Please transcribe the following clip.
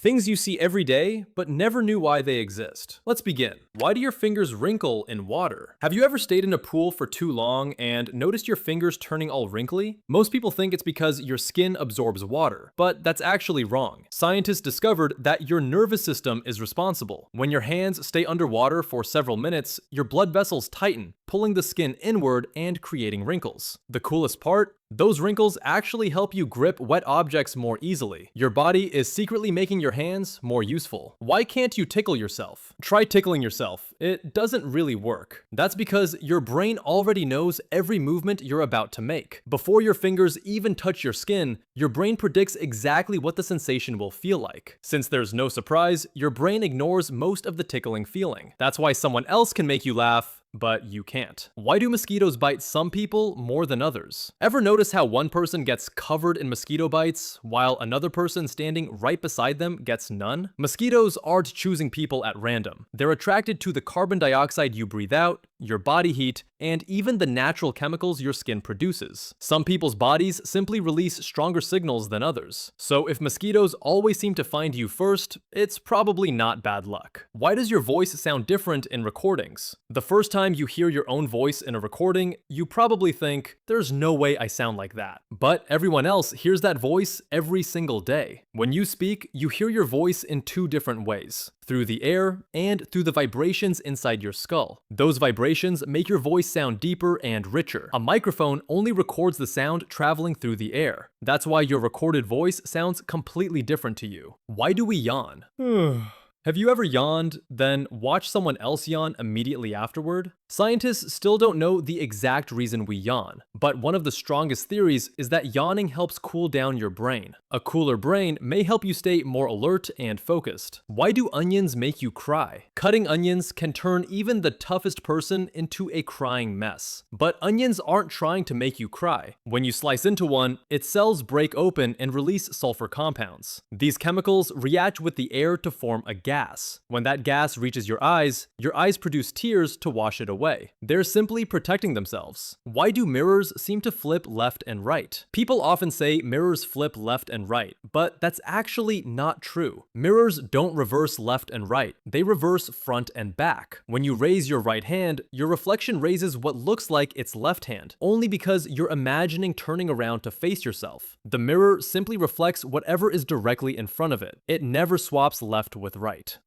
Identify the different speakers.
Speaker 1: Things you see every day, but never knew why they exist. Let's begin. Why do your fingers wrinkle in water? Have you ever stayed in a pool for too long and noticed your fingers turning all wrinkly? Most people think it's because your skin absorbs water, but that's actually wrong. Scientists discovered that your nervous system is responsible. When your hands stay underwater for several minutes, your blood vessels tighten, pulling the skin inward and creating wrinkles. The coolest part? Those wrinkles actually help you grip wet objects more easily. Your body is secretly making your hands more useful. Why can't you tickle yourself? Try tickling yourself. It doesn't really work. That's because your brain already knows every movement you're about to make. Before your fingers even touch your skin, your brain predicts exactly what the sensation will feel like. Since there's no surprise, your brain ignores most of the tickling feeling. That's why someone else can make you laugh, but you can't. Why do mosquitoes bite some people more than others? Ever notice how one person gets covered in mosquito bites while another person standing right beside them gets none? Mosquitoes aren't choosing people at random. They're attracted to the carbon dioxide you breathe out, your body heat, and even the natural chemicals your skin produces. Some people's bodies simply release stronger signals than others. So if mosquitoes always seem to find you first, it's probably not bad luck. Why does your voice sound different in recordings? The first time you hear your own voice in a recording, you probably think, there's no way I sound like that. But everyone else hears that voice every single day. When you speak, you hear your voice in two different ways: through the air and through the vibrations inside your skull. Those vibrations make your voice sound deeper and richer. A microphone only records the sound traveling through the air. That's why your recorded voice sounds completely different to you. Why do we yawn? Have you ever yawned, then watched someone else yawn immediately afterward? Scientists still don't know the exact reason we yawn, but one of the strongest theories is that yawning helps cool down your brain. A cooler brain may help you stay more alert and focused. Why do onions make you cry? Cutting onions can turn even the toughest person into a crying mess. But onions aren't trying to make you cry. When you slice into one, its cells break open and release sulfur compounds. These chemicals react with the air to form a gas. When that gas reaches your eyes produce tears to wash it away. They're simply protecting themselves. Why do mirrors seem to flip left and right? People often say mirrors flip left and right, but that's actually not true. Mirrors don't reverse left and right. They reverse front and back. When you raise your right hand, your reflection raises what looks like its left hand, only because you're imagining turning around to face yourself. The mirror simply reflects whatever is directly in front of it. It never swaps left with right.